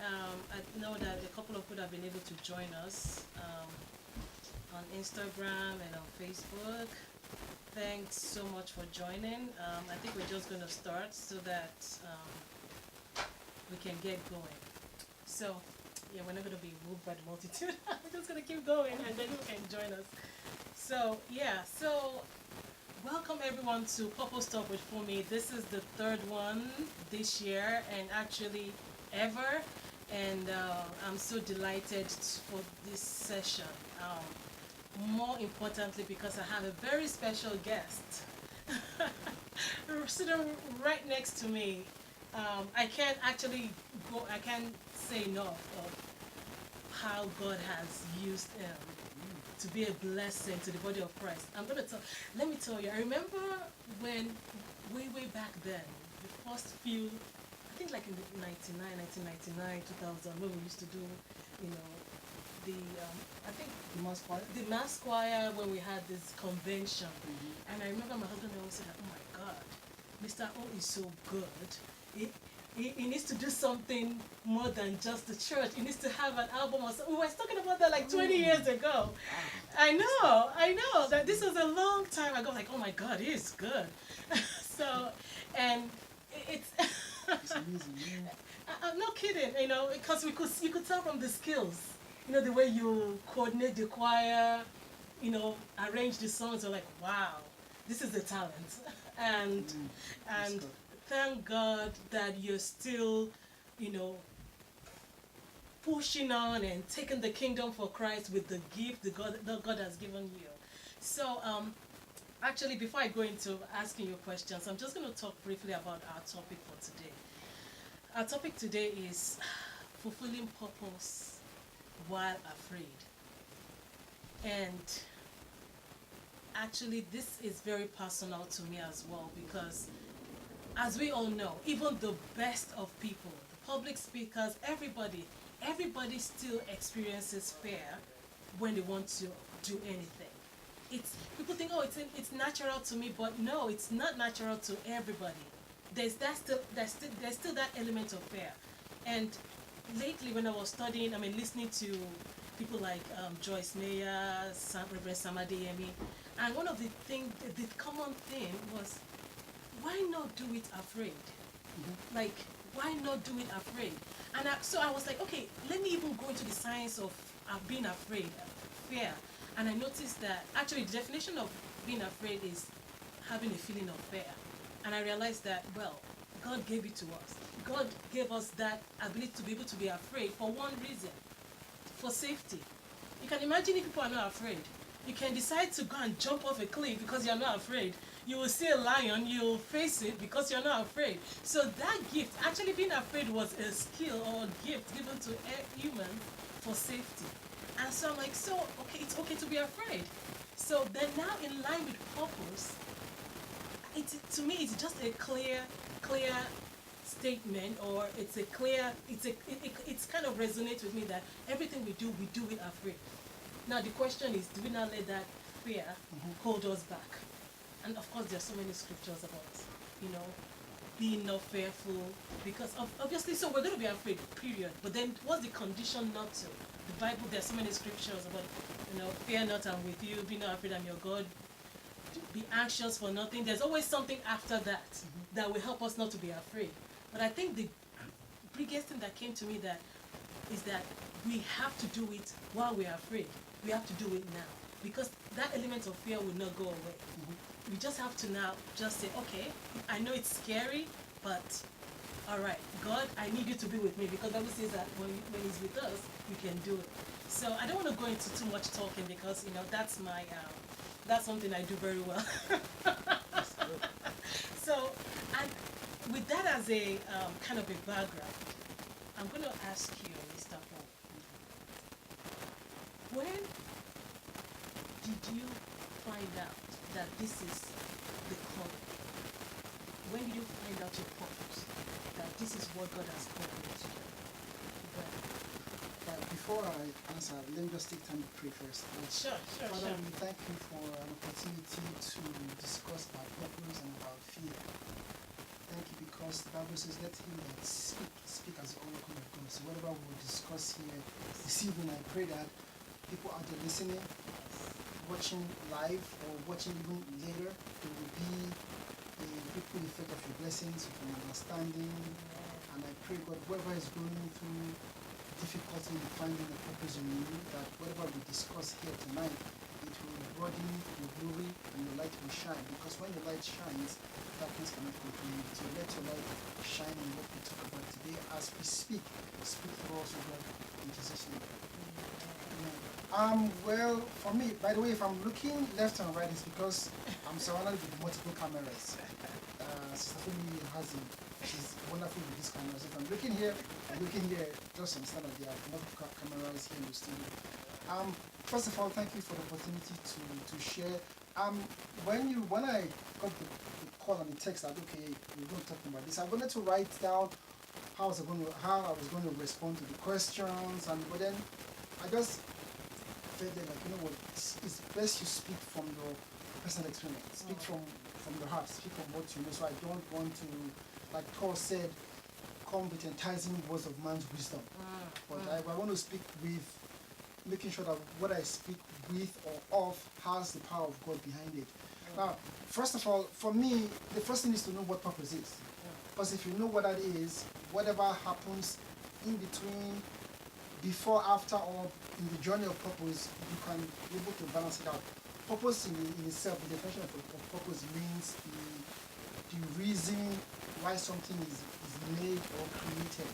I know that a couple of people have been able to join us on Instagram and on Facebook. Thanks so much for joining. I think we're just going to start so that we can get going. So, yeah, we're not going to be moved by the multitude. We're just going to keep going and then you can join us. So, yeah, so welcome everyone to Purpose Talk with Funmi. This is the third one this year and actually ever. And I'm so delighted for this session. More importantly, because I have a very special guest sitting right next to me. I can't actually I can't say enough of how God has used him to be a blessing to the body of Christ. Let me tell you, I remember when, way back then, the first few, I think like in the 1999, 2000, when we used to do, you know, I think the mass choir when we had this convention. And I remember my husband always said, oh my God, Mr. O is so good. He needs to do something more than just the church. He needs to have an album or something. We were talking about that like 20 years ago. I know that this was a long time ago. Like, oh my God, he is good. So, and it's amazing, yeah. I'm not kidding, you know, because you could tell from the skills, you know, the way you coordinate the choir, you know, arrange the songs. You're like, wow, this is the talent. And thank God that you're still, you know, pushing on and taking the kingdom for Christ with the gift that God has given you. So, actually, before I go into asking you questions, I'm just going to talk briefly about our topic for today. Our topic today is fulfilling purpose while afraid. And actually, this is very personal to me as well, because as we all know, even the best of people, the public speakers, everybody still experiences fear when they want to do anything. People think, oh, it's natural to me, but no, it's not natural to everybody. There's still that element of fear. And lately, when I was studying, listening to people like Joyce Meyer, Reverend Samadeyemi, and one of the common theme was, why not do it afraid? Like, why not do it afraid? And so I was like, okay, let me even go into the science of being afraid, fear. And I noticed that actually the definition of being afraid is having a feeling of fear. And I realized that, well, God gave it to us. God gave us that ability to be able to be afraid for one reason, for safety. You can imagine if people are not afraid. You can decide to go and jump off a cliff because you're not afraid. You will see a lion, you'll face it because you're not afraid. So that gift, actually being afraid, was a skill or a gift given to humans for safety. And so I'm like, so, okay, it's okay to be afraid. So then now in line with purpose, to me, it's just a clear statement, or it's kind of resonates with me that everything we do it afraid. Now the question is, do we not let that fear hold us back? And of course, there are so many scriptures about, you know, being not fearful, because obviously, so we're going to be afraid, period. But then what's the condition not to? The Bible, there's so many scriptures about, you know, fear not, I'm with you, be not afraid, I'm your God. Be anxious for nothing. There's always something after that that will help us not to be afraid. But I think the biggest thing that came to me is that we have to do it while we're afraid. We have to do it now, because that element of fear will not go away. We just have to now just say, okay, I know it's scary, but all right, God, I need you to be with me, because the Bible says that when He's with us, we can do it. So I don't want to go into too much talking, because, you know, that's something I do very well. So, and with that as a kind of a background, I'm going to ask you, Mr. Paul, when did you find out that this is the calling? When did you find out your purpose? That this is what God has called you to do? Before I answer, let me just take time to pray first. Sure. Father, we thank you for an opportunity to discuss about purpose and about fear. thank you because the Bible says, let him that speak as the oracle of God. So whatever we will discuss here this evening, I pray that people out there listening, watching live or watching even later, there will be a ripple effect of your blessings, of your understanding. And I pray God, whoever is going through difficulty in finding a purpose in you, that whatever we discuss here tonight, it will broaden your glory and your light will shine. Because when your light shines, darkness cannot comprehend it. So let your light shine in what we talk about today as we speak. Speak through us, O God, in Jesus' name. Well, for me, by the way, if I'm looking left and right, it's because I'm surrounded with multiple cameras. Sister Funmi has it. She's wonderful with these cameras. If I'm looking here, just understand that there are multiple cameras here in the studio. First of all, thank you for the opportunity to share. When I got the call and the text that okay, we're going to talk about this, I wanted to write down how I was going to respond to the questions, but then I just felt like, you know what, it's best you speak from your personal experience, speak from the heart, speak from what you know. So I don't want to, like Paul said, come with enticing words of man's wisdom. But I want to speak with making sure that what I speak with or of has the power of God behind it. Now, first of all, for me, the first thing is to know what purpose is. Because if you know what that is, whatever happens in between, before, after, or in the journey of purpose, you can be able to balance it out. Purpose in itself, the definition of purpose means the reason why something is made or created.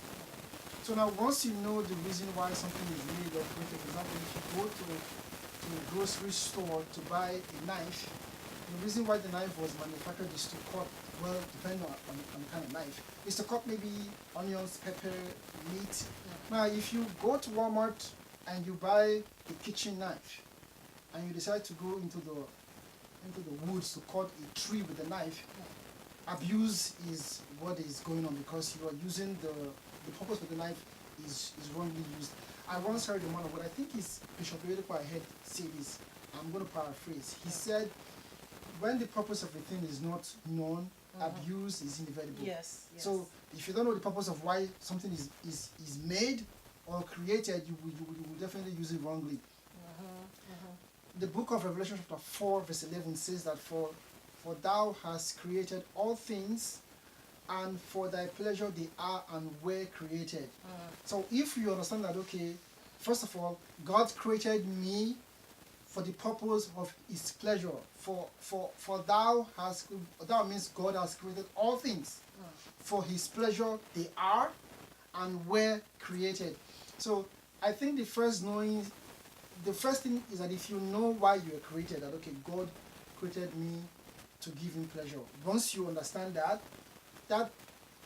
So now once you know the reason why something is made or created, for example, if you go to a grocery store to buy a knife, the reason why the knife was manufactured is to cut, well, depending on the kind of knife, is to cut maybe onions, pepper, meat. Now if you go to Walmart and you buy a kitchen knife, and you decide to go into the woods to cut a tree with a knife, abuse is what is going on because you are using the purpose of the knife is wrongly used. I once heard a man of what I think is Bishop Oyedepo I heard say this. I'm going to paraphrase. He said, when the purpose of a thing is not known, abuse is inevitable. Yes. So if you don't know the purpose of why something is made or created, you will definitely use it wrongly. The book of Revelation chapter 4 verse 11 says that for thou hast created all things, and for thy pleasure they are and were created. So if you understand that, okay, first of all, God created me for the purpose of his pleasure. For thou means God has created all things. For his pleasure they are and were created. So I think the first thing is that if you know why you were created, that okay, God created me to give him pleasure. Once you understand that, that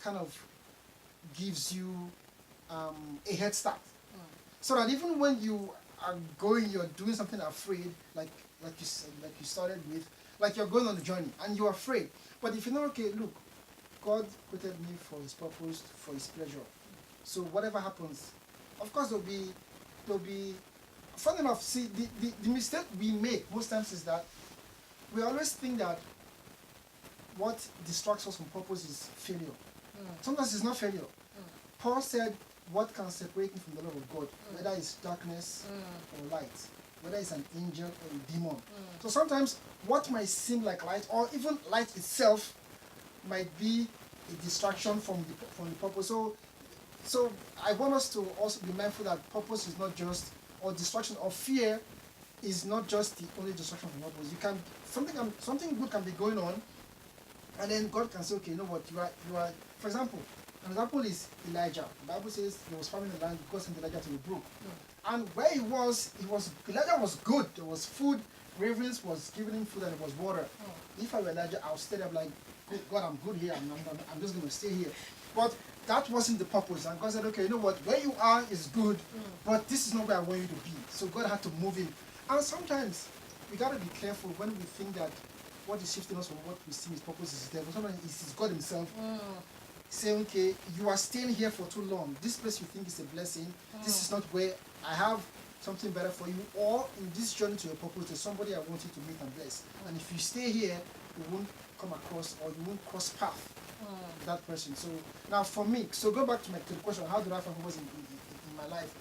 kind of gives you a head start. So that even when you are you're doing something afraid, like you said, like you started with, like you're going on a journey and you're afraid. But if you know, okay, look, God created me for his purpose, for his pleasure. So whatever happens, of course there'll be funny enough, see, the mistake we make most times is that we always think that what distracts us from purpose is failure. Sometimes it's not failure. Paul said, what can separate me from the love of God? Whether it's darkness or light, whether it's an angel or a demon. So sometimes what might seem like light, or even light itself, might be a distraction from the purpose. So I want us to also be mindful that purpose is not just, or distraction or fear is not just the only distraction from purpose. You can something good can be going on, and then God can say, okay, you know what, you are. For example, an example is Elijah. The Bible says he was farming the land, God sent Elijah to the brook, and where he was Elijah was good. There was food. Ravens was giving him food and there was water. If I were Elijah, I would stay there like, God, I'm good here. I'm just going to stay here. But that wasn't the purpose. And God said, okay, you know what? Where you are is good, but this is not where I want you to be. So God had to move him. And sometimes we got to be careful when we think that what is shifting us from what we see his purpose is there. But sometimes it's God himself saying, okay, you are staying here for too long. This place you think is a blessing. This is not where I have something better for you. Or in this journey to your purpose, there's somebody I want you to meet and bless. And if you stay here, you won't come across, or you won't cross path that person. So now for me, so go back to the question, how do I find purpose in my life?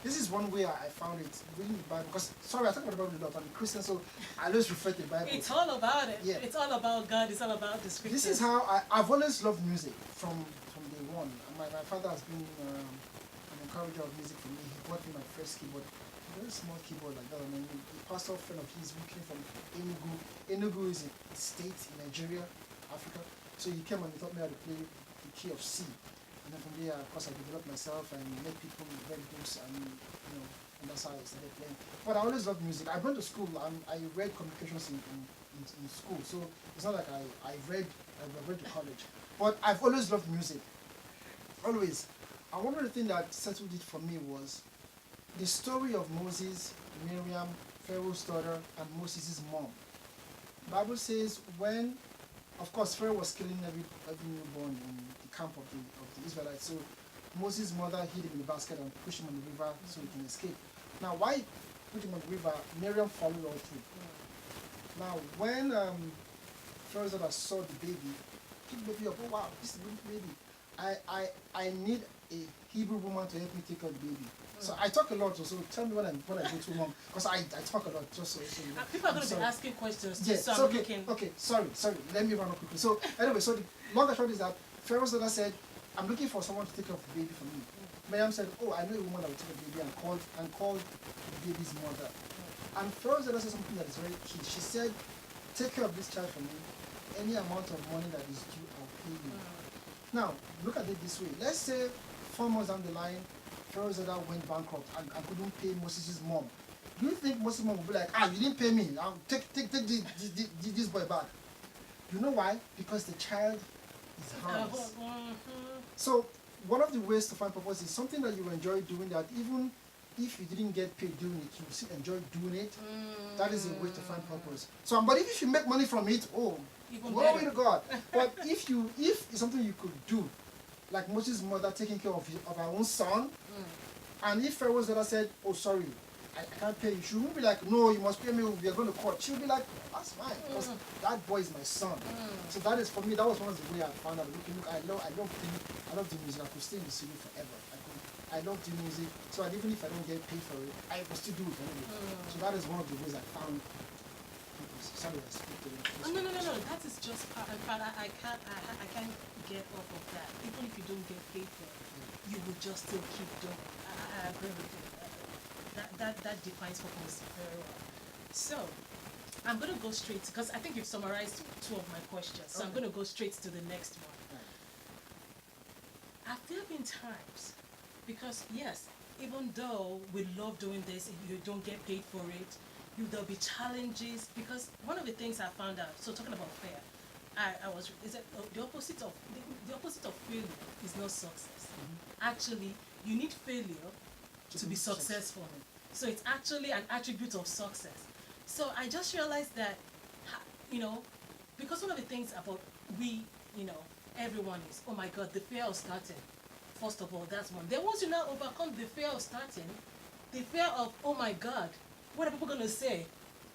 This is one way I found it, reading the Bible. Because, sorry, I talk about the Bible a lot. I'm a Christian, so I always refer to the Bible. It's all about it. Yeah. It's all about God. It's all about the scriptures. This is how I've always loved music from day one. My father has been an encourager of music for me. He bought me my first keyboard, a very small keyboard like that. I mean, a pastor friend of his who came from Enugu. Enugu is a state in Nigeria, Africa. So he came and he taught me how to play the key of C. And then from there, of course, I developed myself and met people, read books, and and that's how I started playing. But I always loved music. I went to school and I read communications in school, so it's not like I went to college. But I've always loved music, always. And one of the things that settled it for me was the story of Moses, Miriam, Pharaoh's daughter, and Moses' mom. The Bible says when, of course, Pharaoh was killing every newborn in the camp of the Israelites. So Moses' mother hid him in the basket and pushed him on the river so he can escape. Now, why put him on the river? Miriam followed all through. Now, when Pharaoh's daughter saw the baby, picked the baby up. Oh wow, this is a beautiful baby. I need a Hebrew woman to help me take care of the baby. So I talk a lot. So tell me when I go too long, because I talk a lot. Just so you know. People are going to be asking questions. Yeah. So okay. Sorry. Let me run up quickly. So anyway, so the long and short is that Pharaoh's daughter said, "I'm looking for someone to take care of the baby for me." Miriam said, "Oh, I know a woman that will take care of the baby," and called the baby's mother. And Pharaoh's daughter said something that is very key. She said, "Take care of this child for me. Any amount of money that is due, I'll pay you." Now, look at it this way. Let's say 4 months down the line, Pharaoh's daughter went bankrupt and couldn't pay Moses' mom. Do you think Moses' mom would be like, you didn't pay me, I'll take this boy back? You know why? Because the child is hers. So one of the ways to find purpose is something that you enjoy doing, that even if you didn't get paid doing it, you still enjoy doing it. That is a way to find purpose. So, but if you make money from it, glory to God. But if it's something you could do, like Moses' mother taking care of her own son, and if Pharaoh's daughter said, "Oh, sorry, I can't pay you," she wouldn't be like, "No, you must pay me, we are going to court." She would be like, "That's fine, because that boy is my son." So that is, for me, that was one of the ways I found out. Look, I love the music. I could stay in the studio forever. I love the music, so even if I don't get paid for it, I will still do it anyway. So that is one of the ways I found. Sorry, I speak to you. No. That is just part. I can't get off of that. Even if you don't get paid for it, you will just still keep doing it. I agree with you. That defines purpose very well. So I'm going to go straight, because I think you've summarized 2 of my questions. So I'm going to go straight to the next one. Have there been times, because yes, even though we love doing this, if you don't get paid for it, there'll be challenges, because one of the things I found out, so talking about fair, the opposite of failure is not success. Because you need failure to be successful. So it's actually an attribute of success. So I just realized that, because one of the things about everyone is, oh my God, the fear of starting. First of all, that's one. Then once you now overcome the fear of starting, the fear of, oh my God, what are people going to say?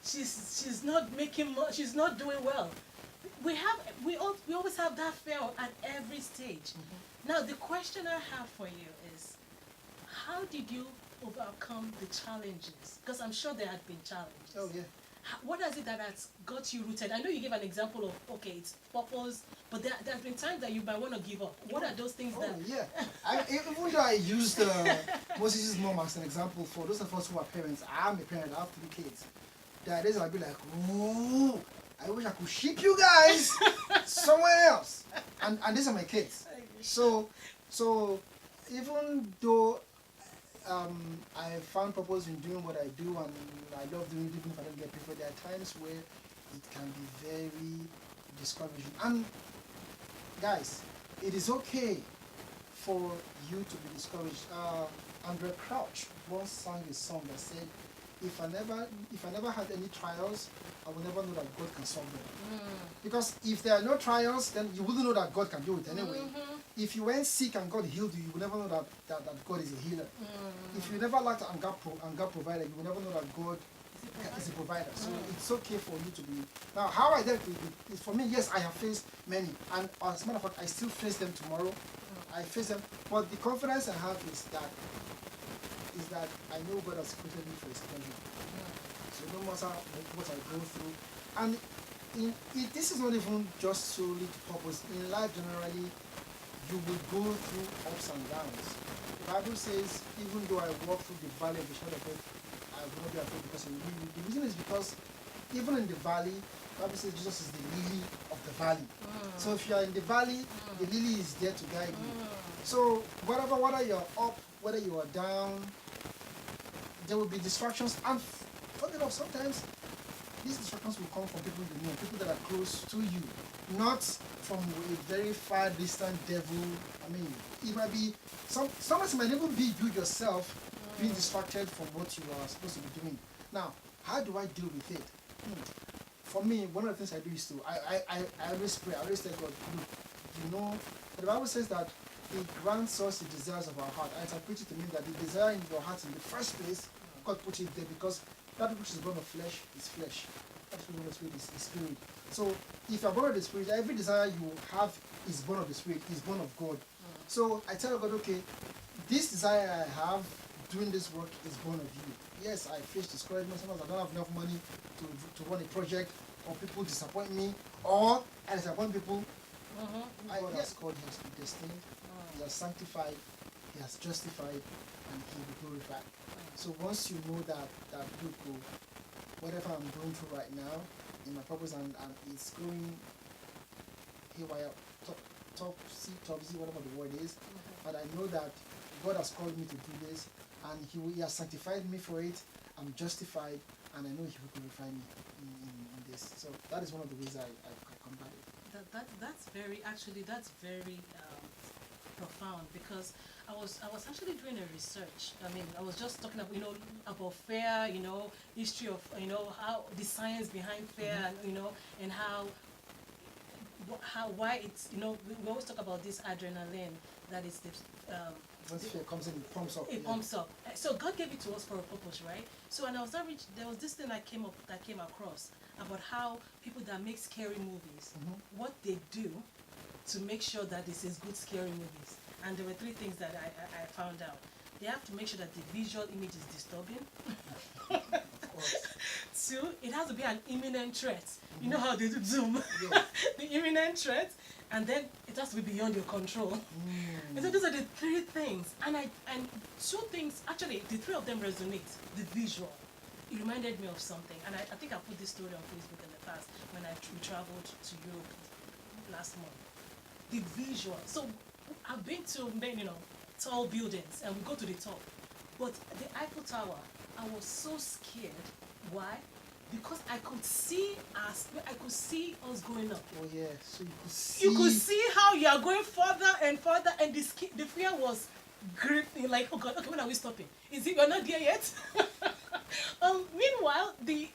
She's not making much, she's not doing well. We always have that fear at every stage. Now the question I have for you is, how did you overcome the challenges? Because I'm sure there had been challenges. Oh yeah. What is it that has got you rooted? I know you gave an example of, okay, it's purpose, but there have been times that you might want to give up. What are those things that... yeah. Even though I used Moses' mom as an example, for those of us who are parents, I'm a parent, I have 3 kids. There are days I'll be like, ooh, I wish I could ship you guys somewhere else. And these are my kids. So even though I found purpose in doing what I do, and I love doing it even if I don't get paid for it, there are times where it can be very discouraging. And guys, it is okay for you to be discouraged. Andre Crouch once sang a song that said, if I never had any trials, I will never know that God can solve them. Because if there are no trials, then you wouldn't know that God can do it anyway. If you went sick and God healed you, you will never know that God is a healer. If you never lacked and God provided, you will never know that God is a provider. So it's okay for you to be. Now, how I dealt with it is, for me, yes, I have faced many, and as a matter of fact, I still face them tomorrow. I face them, but the confidence I have is that I know God has created me for His pleasure. So no matter what I go through, and this is not even just solely to purpose. In life generally, you will go through ups and downs. The Bible says, even though I walk through the valley of the shadow of death, I will not be afraid because of you. The reason is because even in the valley, the Bible says Jesus is the lily of the valley. So if you are in the valley, the lily is there to guide you. So whether you're up, whether you are down, there will be distractions. And funny enough, sometimes these distractions will come from people you know, people that are close to you, not from a very far distant devil. I mean, it might be sometimes it might even be you yourself being distracted from what you are supposed to be doing. Now, how do I deal with it? For me, one of the things I do is to I always pray. I always tell God, look, you know, the Bible says that He grants us the desires of our heart. I interpret it to mean that the desire in your heart in the first place, God put it there because that which is born of flesh is flesh. That which is born of spirit is spirit. So if you are born of the spirit, every desire you have is born of the spirit, is born of God. So I tell God, okay, this desire I have doing this work is born of you. Yes, I face discouragement. Sometimes I don't have enough money to run a project, or people disappoint me, or I disappoint people. God has called, He has predestined, He has sanctified, He has justified, and He will be glorified. So once you know that look, whatever I'm going through right now in my purpose, and it's going haywire, topsy, whatever the word is, but I know that God has called me to do this, and He has sanctified me for it. I'm justified, and I know He will glorify me in this. So that is one of the ways I combat it. That's very profound, because I was actually doing a research. I mean, I was just talking about about fear, history of how the science behind fear, and and why it's we always talk about this adrenaline that is the once fear comes in, it pumps up. It pumps up. So God gave it to us for a purpose, right? So when I was there was this thing that came across about how people that make scary movies, what they do to make sure that this is good scary movies. And there were 3 things that I found out. They have to make sure that the visual image is disturbing. Of course. 2, it has to be an imminent threat. You know how they do Zoom? Yeah. The imminent threat. And then it has to be beyond your control. And so those are the 3 things. And 2 things, actually, the 3 of them resonate. The visual. It reminded me of something. And I think I put this story on Facebook in the past when we traveled to Europe last month. The visual. So I've been to many, tall buildings, and we go to the top. But the Eiffel Tower, I was so scared. Why? Because I could see us going up. Oh yeah, so you could see. You could see how you are going further and further, and the fear was gripping. Like, oh God, okay, when are we stopping? Is it we're not there yet? Meanwhile, the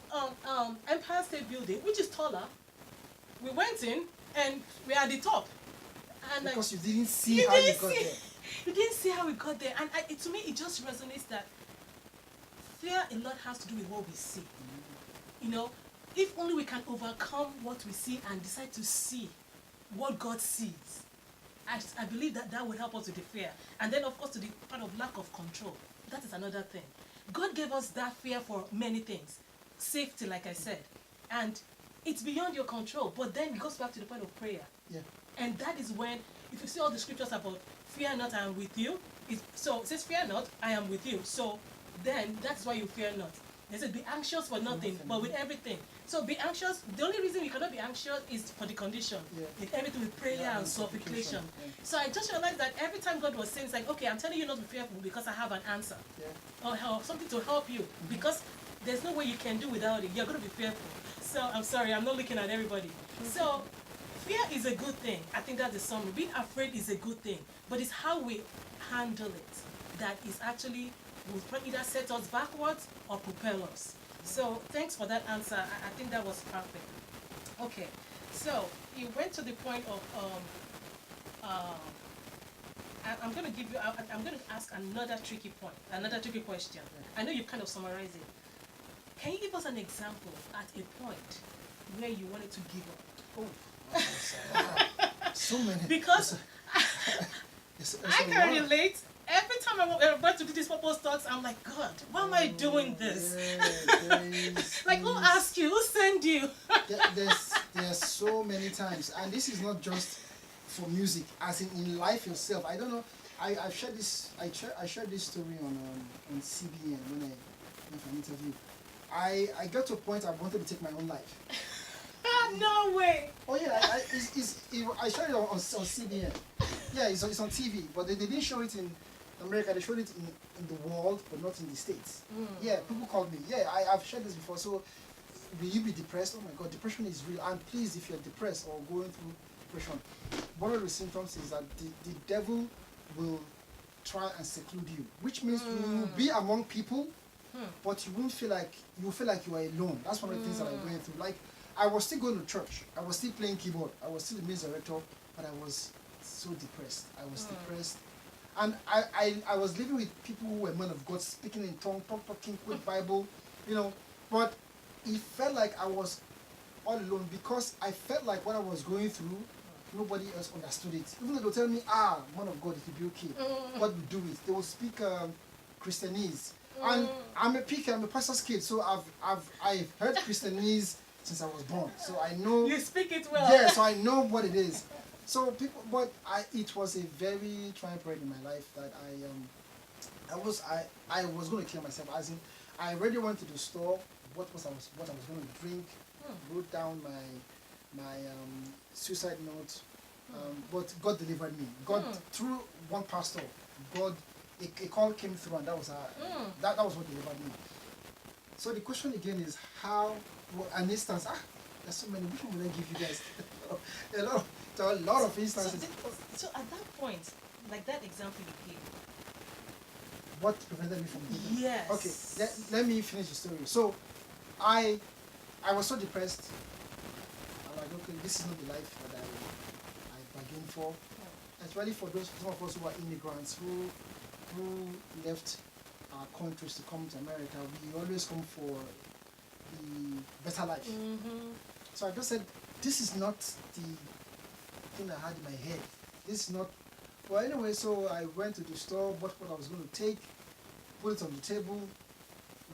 Empire State Building, which is taller, we went in and we're at the top. And because you didn't see how you got there. You didn't see how we got there, and to me, it just resonates that fear a lot has to do with what we see. If only we can overcome what we see and decide to see what God sees, I believe that would help us with the fear. And then, of course, to the part of lack of control, that is another thing. God gave us that fear for many things. Safety, like I said. And it's beyond your control. But then it goes back to the point of prayer. Yeah. And that is when, if you see all the scriptures about fear not, I am with you. So it says, fear not, I am with you. So then that's why you fear not. They said, be anxious for nothing, but with everything. So be anxious. The only reason you cannot be anxious is for the condition. Yeah. Like everything with prayer and supplication. Yeah. So I just realized that every time God was saying, it's like, okay, I'm telling you not to be fearful because I have an answer. Yeah. Or something to help you. Because there's no way you can do without it. You're going to be fearful. So I'm sorry, I'm not looking at everybody. So fear is a good thing. I think that's the summary. Being afraid is a good thing. But it's how we handle it that is actually will either set us backwards or propel us. So thanks for that answer. I think that was perfect. Okay, so you went to the point of I'm going to ask another tricky question. I know you kind of summarized it. Can you give us an example at a point where you wanted to give up? Oh, so many. Because It's I a can lot. relate. Every time I'm about to do these purpose talks, I'm like, God, why am I doing this? Like, who asked you? Who sent you? There's so many times, and this is not just for music, as in life yourself. I don't know. I've shared this. I shared this story on CBN when I went for an interview. I got to a point I wanted to take my own life. No way. Oh yeah, I showed it on CBN. Yeah, it's on TV, but they didn't show it in America. They showed it in the world, but not in the States. Yeah, people called me. Yeah, I've shared this before. So, will you be depressed? Oh my God, depression is real. And please, if you're depressed or going through depression, one of the symptoms is that the devil will try and seclude you, which means you will be among people, but you won't feel like you are alone. That's one of the things that I'm going through. Like, I was still going to church. I was still playing keyboard. I was still the music director, but I was so depressed. I was depressed. And I was living with people who were men of God, speaking in tongues, talking with Bible, but it felt like I was all alone because I felt like what I was going through, nobody else understood it. Even though they'll tell me, man of God, it will be okay. What we do is they will speak Christianese. And I'm a pastor's kid, so I've heard Christianese since I was born. So I know. You speak it well. Yeah, so I know what it is. So it was a very trying period in my life that I was going to kill myself. As in, I already went to the store. What I was going to drink. Wrote down my suicide note. But God delivered me. God through one pastor. God, a call came through, and that was that was what delivered me. So the question again is how. An instance. There's so many. Which one will I give you guys? a lot of instances. So at that point, like that example you gave. What prevented me from doing it? Yes. Okay. Let me finish the story. So, I was so depressed. I'm like, okay, this is not the life that I bargained for. Especially for some of us who are immigrants who left our countries to come to America. We always come for the better life. So I just said, this is not the thing I had in my head. This is not. Well, anyway, so I went to the store, bought what I was going to take, put it on the table,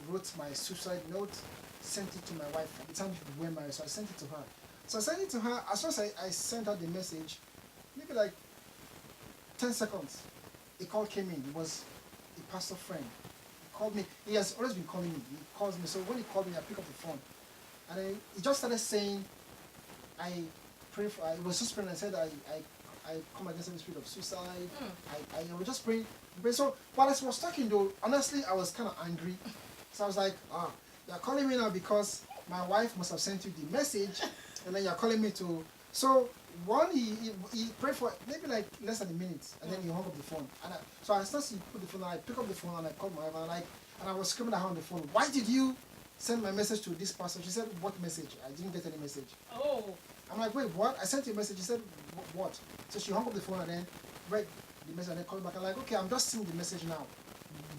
wrote my suicide note, sent it to my wife. At the time we were married, so I sent it to her. So I sent it to her. As soon as I sent her the message, maybe like 10 seconds, a call came in. It was a pastor friend. Called me. He has always been calling me. He calls me. So when he called me, I pick up the phone, and he just started saying, "I pray for." I was just praying. I said, "I come against any spirit of suicide." I was just praying. So while I was talking, though, honestly, I was kind of angry. So I was like, "You're calling me now because my wife must have sent you the message, and then you're calling me to." So he prayed for maybe like less than a minute, and then he hung up the phone. And so I started to put the phone, and I pick up the phone, and I called my wife, and I was screaming at her on the phone, "Why did you send my message to this person?" She said, "What message? I didn't get any message." Oh. I'm like, "Wait, what? I sent you a message." She said, "What?" So she hung up the phone and then read the message and then called back. I'm like, "Okay, I'm just seeing the message now.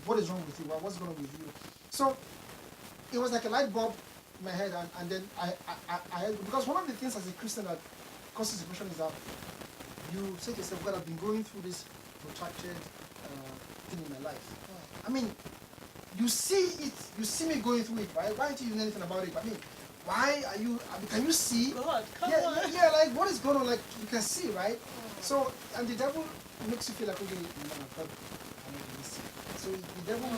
What is wrong with you? What's going on with you?" So it was like a light bulb in my head, and then I because one of the things as a Christian that causes depression is that you say to yourself, "God, I've been going through this protracted thing in my life." I mean, you see me going through it, right? Why aren't you doing anything about it? I mean, why are you? I mean, can you see? God, come yeah, on. yeah, like what is going on? Like you can see, right? So, and the devil makes you feel like, okay, man, God, I'm not this. So the devil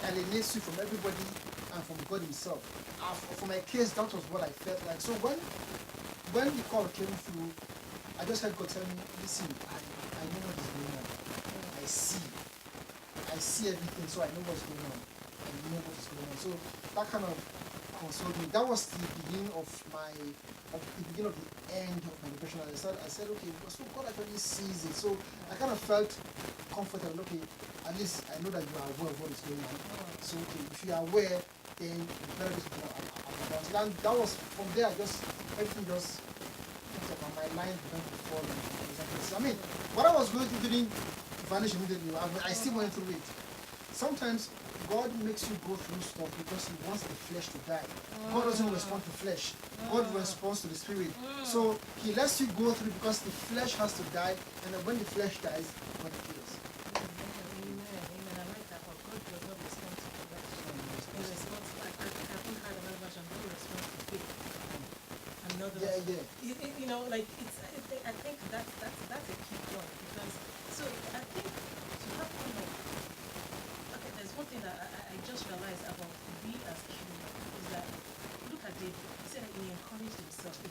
alienates you from everybody and from God Himself. For my case, that was what I felt like. So when the call came through, I just heard God tell me, "Listen, I know what is going on. I see everything, so I know what's going on. I know what is going on." So that kind of consoled me. That was the beginning of the end of my depression. I said, okay, so God actually sees it. So I kind of felt comforted. Okay, at least I know that you are aware of what is going on. So okay, if you are aware, then you better do something about it. And that was from there. Everything just picked up, and my line began to fall. I mean, what I was going through didn't vanish immediately. I still went through it. sometimes God makes you go through stuff because He wants the flesh to die. God doesn't respond to flesh. God responds to the spirit. So He lets you go through because the flesh has to die, and then when the flesh dies, God heals. Amen. I like that one. God does not respond to flesh. He responds. I haven't heard another version. God responds to faith. Another version. You know, like I think that's a key point because I think to have kind of there's one thing that I just realized about we as children is that look at David. He said that he encouraged himself.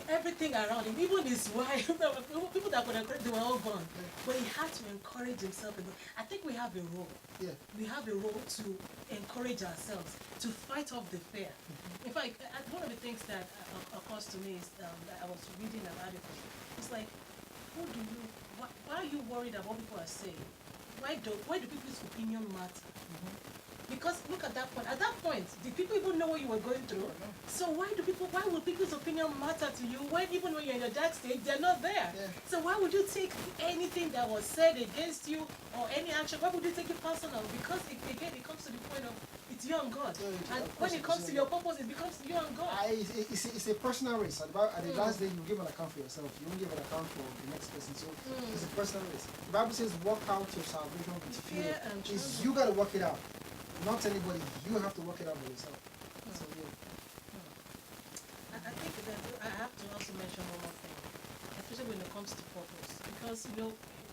Everything around him, even his wife, people that could encourage, they were all gone. But he had to encourage himself. I think we have a role. Yeah. We have a role to encourage ourselves, to fight off the fear. In fact, one of the things that occurs to me is that I was reading an article. It's like, why are you worried about what people are saying? Why do people's opinion matter? Because look at that point. At that point, did people even know what you were going through? So why would people's opinion matter to you when even when you're in a dark state, they're not there? Yeah. So why would you take anything that was said against you or any action? Why would you take it personal? Because again, it comes to the point of it's you and God. And when it comes to your purpose, it becomes you and God. It's a personal race. At the last day, you give an account for yourself. You won't give an account for the next person. So it's a personal race. The Bible says, "Work out your salvation with fear." You got to work it out. Not anybody. You have to work it out by yourself. So I think that I have to also mention one more thing, especially when it comes to purpose, because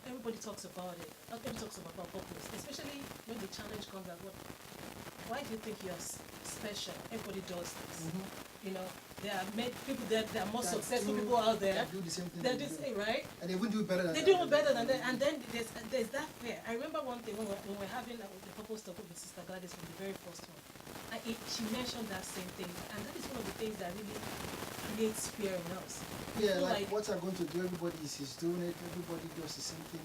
everybody talks about it. Everybody talks about purpose, especially when the challenge comes at what. Why do you think you're special? Everybody does this. There are people there are more successful people out there. They do the same thing. They do the same, right? And they will do better than they do better than that. And then there's that fear. I remember one thing when we're having the purpose talk with Sister Gladys from the very first one. And she mentioned that same thing. And that is one of the things that really creates fear in us. Yeah, like what I'm going to do, everybody is doing it, everybody does the same thing.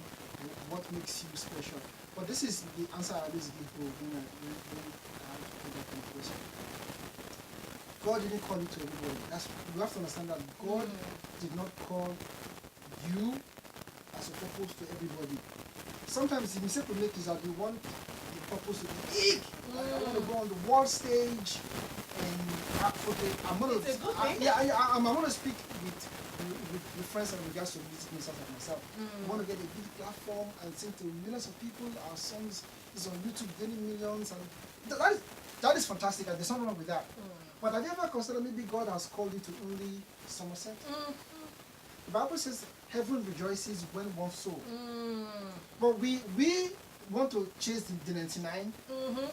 What makes you special? But this is the answer I always give when I have that kind of question. God didn't call you to everybody. You have to understand that God did not call you as a purpose to everybody. Sometimes the mistake we make is that we want the purpose to be big. Like I want to go on the world stage and I'm going to speak with friends in regards to music ministers like myself. We want to get a big platform and sing to millions of people. Our songs is on YouTube gaining millions, and that is fantastic, and there's nothing wrong with that. But have you ever considered maybe God has called you to only Somerset? The Bible says heaven rejoices when one soul. But we want to chase the 99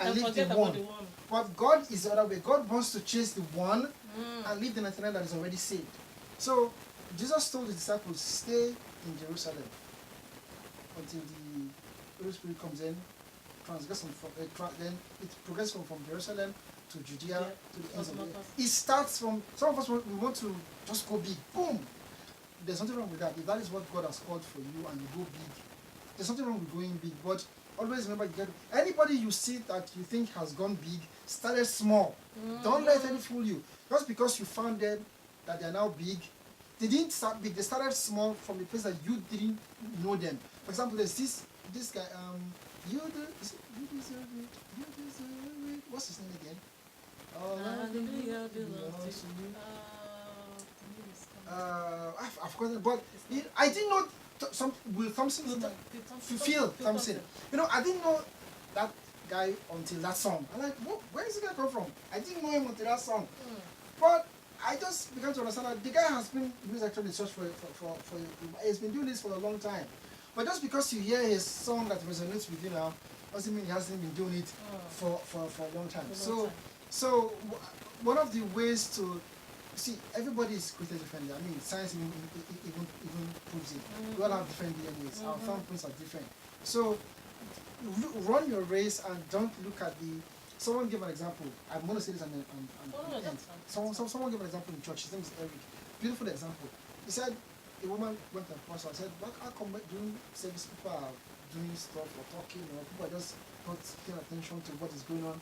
and leave the one. But God is the other way. God wants to chase the one and leave the 99 that is already saved. So Jesus told the disciples, stay in Jerusalem until the Holy Spirit comes in, then it progresses from Jerusalem to Judea to the ends of the earth. It starts from, some of us we want to just go big, boom. There's nothing wrong with that. If that is what God has called for you and you go big, there's nothing wrong with going big. But always remember, anybody you see that you think has gone big started small. Don't let them fool you. Just because you found them that they are now big, they didn't start big. They started small from a place that you didn't know them. For example, there's this guy. You deserve it. You deserve it. What's his name again? Hallelujah belongs to you. I've forgotten, but I didn't know Will Thompson. Phil Thompson. I didn't know that guy until that song. I'm like, where is this guy come from? I didn't know him until that song. But I just began to understand that the guy has been music actually in church for he's been doing this for a long time. But just because you hear his song that resonates with you now, doesn't mean he hasn't been doing it for a long time. So one of the ways to see, everybody is created differently. I mean, science even proves it. We all have different DNAs. Our thumbprints are different. So run your race and don't look at the. Someone gave an example. I'm going to say this on the end. Someone gave an example in church. His name is Eric. Beautiful example. He said a woman went to the pastor and said, how come during service people are doing stuff or talking, or people are just not paying attention to what is going on?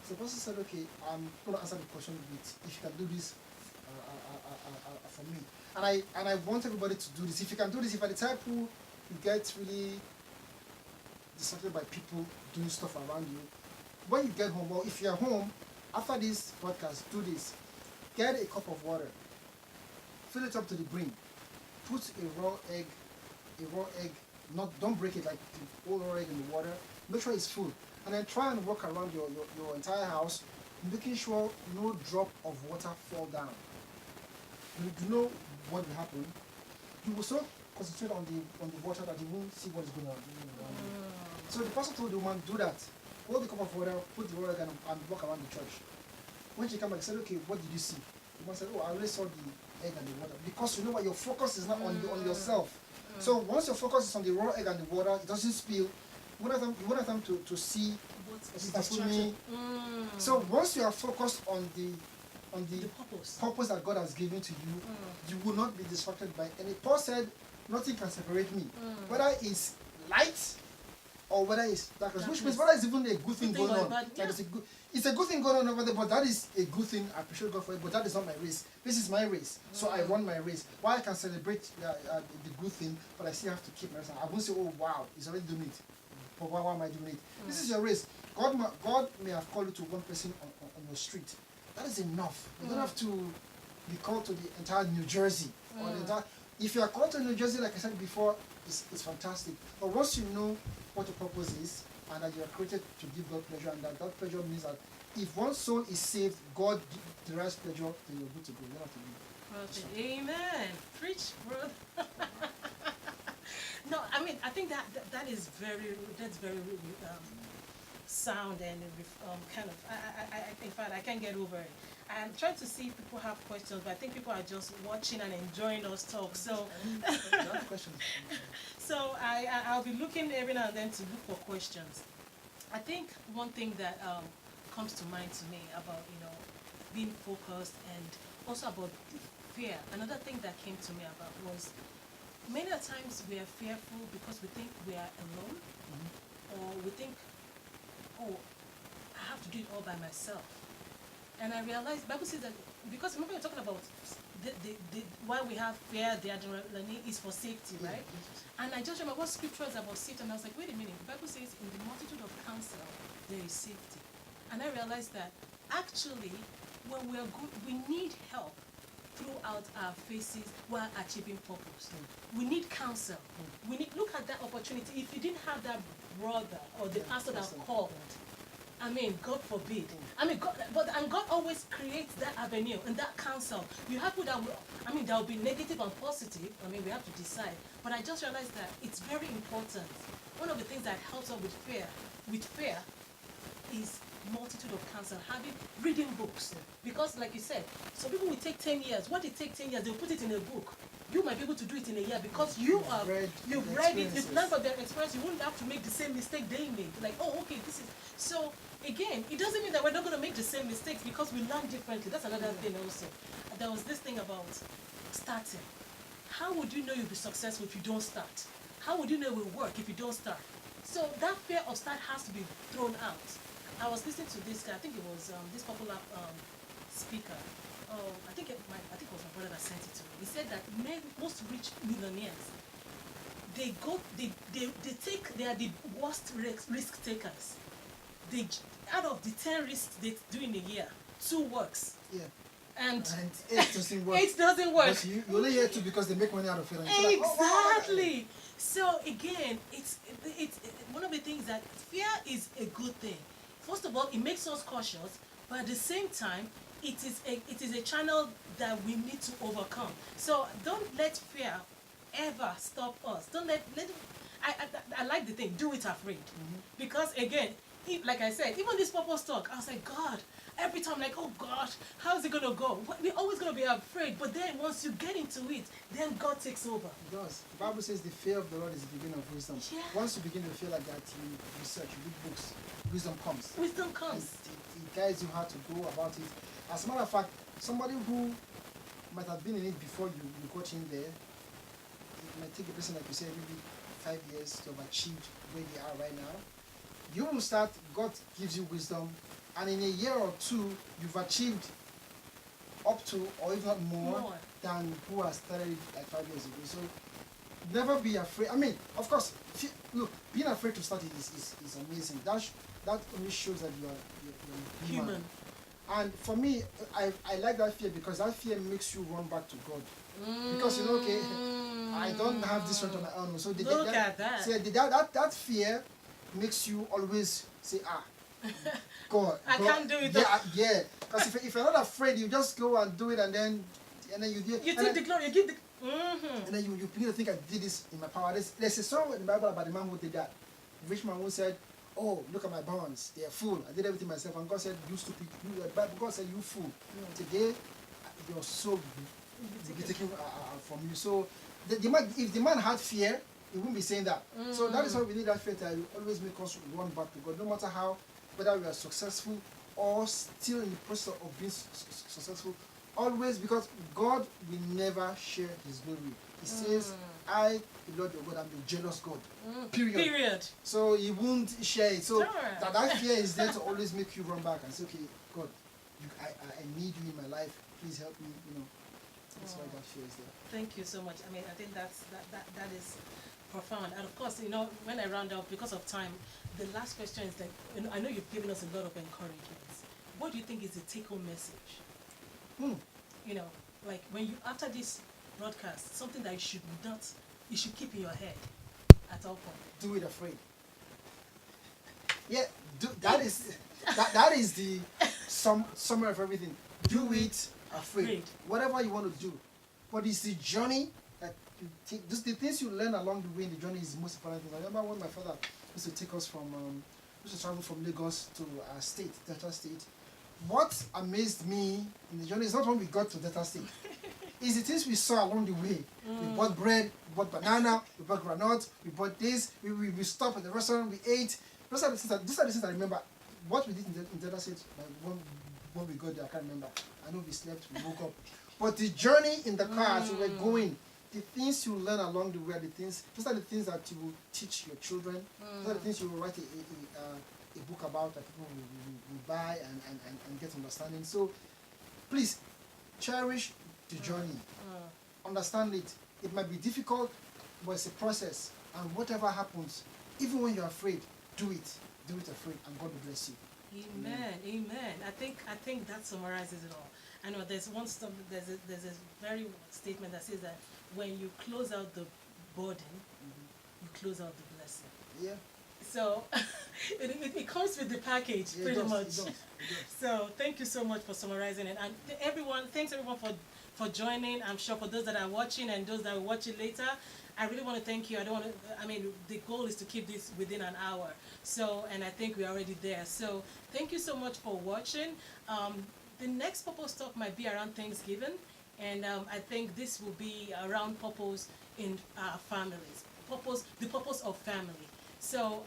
So the pastor said, okay, I'm going to answer the question with, if you can do this for me. And I want everybody to do this. If you can do this, if you're the type who you get really distracted by people doing stuff around you. When you get home, or if you're home, after this podcast, do this. Get a cup of water. Fill it up to the brim. Put a raw egg, don't break it, like the whole raw egg in the water. Make sure it's full. And then try and walk around your entire house, making sure no drop of water fall down. You know what will happen. You will so concentrate on the water that you won't see what is going on. So the pastor told the woman, do that. Hold the cup of water, put the water and walk around the church. When she came back, she said, okay, what did you see? The woman said, oh, I already saw the egg and the water. Because you know what, your focus is not on yourself. So once your focus is on the raw egg and the water, it doesn't spill. You want them to see Sister Funmi. So once you are focused on the purpose that God has given to you, you will not be distracted by any. Paul said, nothing can separate me. Whether it's light or whether it's darkness, which means whether it's even a good thing going on. It's a good thing going on over there, but that is a good thing. I appreciate God for it, but that is not my race. This is my race. So I run my race. Why I can celebrate the good thing, but I still have to keep my race. I won't say, oh wow, he's already doing it. But why am I doing it? This is your race. God may have called you to one person on your street. That is enough. You don't have to be called to the entire New Jersey. Or the entire, if you are called to New Jersey, like I said before, it's fantastic. But once you know what your purpose is, and that you are created to give God pleasure, and that pleasure means that if one soul is saved, God derives pleasure, then you're good to go. You don't have to be. Amen. Preach, brother. No, I mean, I think that is very sound and kind of. In fact, I can't get over it. I'm trying to see if people have questions, but I think people are just watching and enjoying us talk. So, so I'll be looking every now and then to look for questions. I think one thing that comes to mind to me about being focused and also about fear. Another thing that came to me about was many times we are fearful because we think we are alone, or we think, oh, I have to do it all by myself. And I realized, Bible says that, because remember we're talking about why we have fear, the adrenaline is for safety, right? And I just remember what scripture is about safety, and I was like, wait a minute, the Bible says in the multitude of counsel, there is safety. And I realized that actually, when we are good, we need help throughout our phases while achieving purpose. We need counsel. We need, look at that opportunity. If you didn't have that brother or the pastor that called, I mean, God forbid. I mean, God always creates that avenue and that counsel. You have people that will, there will be negative and positive. We have to decide. But I just realized that it's very important. One of the things that helps us with fear is multitude of counsel, reading books. Because like you said, some people will take 10 years. What they take 10 years, they'll put it in a book. You might be able to do it in a year because you've read it, you've learned from their experience. You wouldn't have to make the same mistake they made. Like, oh, okay, this is... So, again, it doesn't mean that we're not going to make the same mistakes because we learn differently. That's another thing also. There was this thing about starting. How would you know you'll be successful if you don't start? How would you know it will work if you don't start? So that fear of start has to be thrown out. I was listening to this guy, I think it was this popular speaker. I think it was my brother that sent it to me. He said that most rich millionaires, they are the worst risk takers. Out of the 10 risks they do in a year, 2 works. Yeah. And 8 doesn't work. 8 doesn't work. But you only hear 2 because they make money out of it. Exactly. Like, oh, so again, it's one of the things that fear is a good thing. First of all, it makes us cautious, but at the same time, it is a channel that we need to overcome. So don't let fear ever stop us. Don't let it, I like the thing, do it afraid. Because again, like I said, even this purpose talk, I was like, God, every time like, oh God, how's it going to go? We're always going to be afraid, but then once you get into it, then God takes over. It does. The Bible says the fear of the Lord is the beginning of wisdom. Yeah. Once you begin to feel like that, you research, you read books, wisdom comes. Wisdom comes. It guides you how to go about it. As a matter of fact, somebody who might have been in it before you got in there, it might take a person, like you said, maybe 5 years to have achieved where they are right now. You will start, God gives you wisdom, and in a year or 2, you've achieved up to, or if not more, than who has started like 5 years ago. So never be afraid. I mean, of course, look, being afraid to start it is amazing. That only shows that you're human. And for me, I like that fear because that fear makes you run back to God. Because you know, okay, I don't have this strength on my own. So look at that. So that fear makes you always say, God, I can't do it. Yeah. Because if you're not afraid, you just go and do it, and then you take the glory. You give the. And then you begin to think, I did this in my power. There's a song in the Bible about the man who did that. The rich man who said, oh, look at my barns, they are full. I did everything myself. And God said, you stupid. God said, you fool. Today, your soul will be taken from you. So if the man had fear, he wouldn't be saying that. So that is why we need that fear to always make us run back to God. No matter how, whether we are successful or still in the process of being successful, always, because God will never share his glory. He says, I, the Lord your God, am a jealous God. Period. So he won't share it. So that fear is there to always make you run back and say, okay, God, I need you in my life. Please help me. That's why that fear is there. Thank you so much. I mean, I think that is profound. And of course, when I round up, because of time, the last question is that, I know you've given us a lot of encouragement. What do you think is the take-home message? Like when you, after this broadcast, something that you should keep in your head at all points. Do it afraid. Yeah, that is the summary of everything. Do it afraid. Whatever you want to do. But it's the journey that you take. The things you learn along the way in the journey is the most important thing. I remember when my father used to take us used to travel from Lagos to our state, Delta State. What amazed me in the journey is not when we got to Delta State. It's the things we saw along the way. We bought bread, we bought banana, we bought granite, we bought this, we stopped at the restaurant, we ate. These are the things I remember. What we did in Delta State, when we got there, I can't remember. I know we slept, we woke up. But the journey in the car as we were going, the things you learn along the way, those are the things that you will teach your children. Those are the things you will write a book about that people will buy and get understanding. So please cherish the journey. Understand it. It might be difficult, but it's a process. And whatever happens, even when you're afraid, do it. Do it afraid, and God will bless you. Amen. I think that summarizes it all. I know there's there's a very statement that says that when you close out the burden, you close out the blessing. Yeah. So it comes with the package, pretty much. It does. So thank you so much for summarizing it. And thanks everyone for joining. I'm sure for those that are watching and those that will watch it later, I really want to thank you. The goal is to keep this within an hour. So, and I think we're already there. So thank you so much for watching. The next Purpose Talk might be around Thanksgiving. And I think this will be around purpose in our families. The purpose of family. So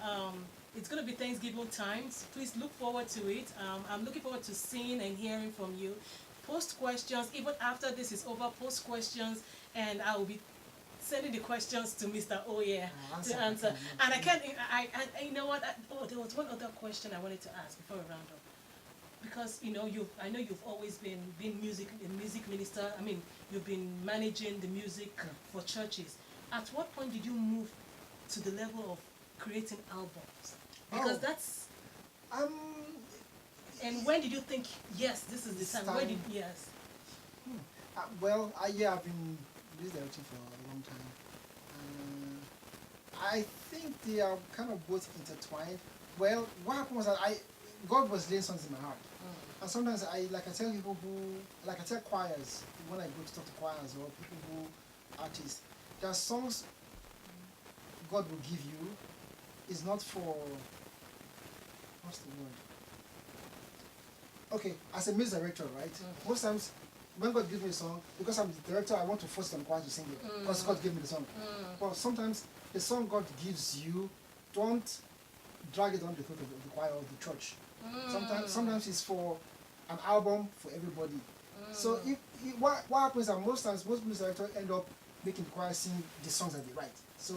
it's going to be Thanksgiving times. Please look forward to it. I'm looking forward to seeing and hearing from you. Post questions. Even after this is over, post questions. And I will be sending the questions to Mr. Oye to answer. And you know what? There was one other question I wanted to ask before we round up. Because, I know you've always been a music minister. I mean, you've been managing the music for churches. At what point did you move to the level of creating albums? Because that's... and when did you think, yes, this is the time? When did, yes? I've been music directing for a long time. I think they are kind of both intertwined. Well, what happened was that God was laying songs in my heart. And sometimes I tell people I tell choirs, when I go to talk to choirs or people who artists, there are songs God will give you is not for, what's the word? Okay, as a music director, right? Most times when God gives me a song, because I'm the director, I want to force the choir to sing it because God gave me the song. But sometimes the song God gives you, don't drag it on the throat of the choir or the church. Sometimes it's for an album for everybody. So what happens is that most times most music directors end up making the choir sing the songs that they write. So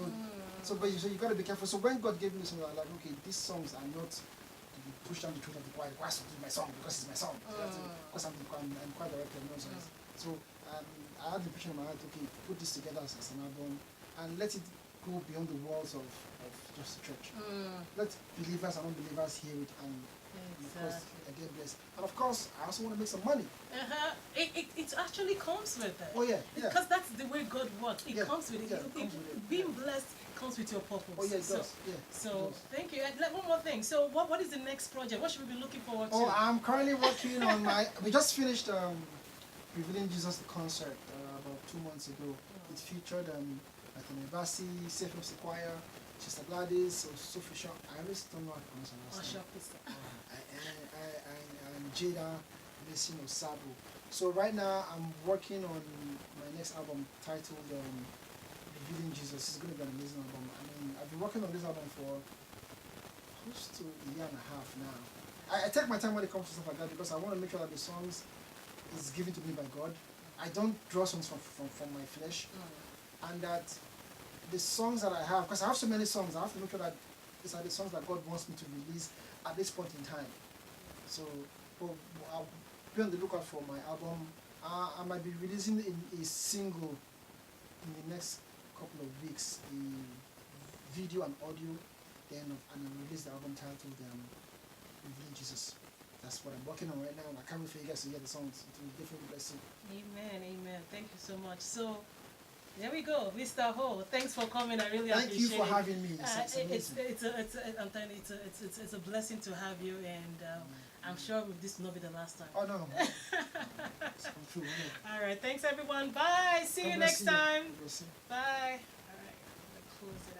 you got to be careful. So when God gave me the song, I'm like, okay, these songs are not to be pushed down the throat of the choir. The choir has to do my song because it's my song. Because I'm choir director and no songs. So I had the impression in my heart, okay, put this together as an album. and let it go beyond the walls of just the church. Let believers and unbelievers hear it, and of course I get blessed. And of course, I also want to make some money. It actually comes with it. Oh yeah, Because that's the way God works. It comes with it. Comes with it. Being blessed comes with your purpose. Oh yeah, it does. So thank you. And one more thing. So what is the next project? What should we be looking forward to? Oh, I'm currently working on my. We just finished Revealing Jesus the concert about 2 months ago. It featured Anthony Bassi, Safe Choir, Sister Gladys, Sophie Shaw. I always don't know how to pronounce her last name. And Jada Messino Sabo. So right now I'm working on my next album titled Revealing Jesus. It's going to be an amazing album. I mean, I've been working on this album for close to a year and a half now. I take my time when it comes to stuff like that because I want to make sure that the songs is given to me by God. I don't draw songs from my flesh. And that the songs that I have, because I have so many songs, I have to make sure that these are the songs that God wants me to release at this point in time. So I'll be on the lookout for my album. I might be releasing a single in the next couple of weeks, a video and audio, then and I'll release the album titled Revealing Jesus. That's what I'm working on right now, and I can't wait for you guys to hear the songs. It will definitely bless you. Amen, amen. Thank you so much. So there we go, Mr. Ho. Thanks for coming. I really appreciate it. Thank you for having me. It's a blessing to have you, and I'm sure this will not be the last time. Oh no. All right, thanks everyone. Bye. See you next time. Bye. All right, I'm gonna close it out.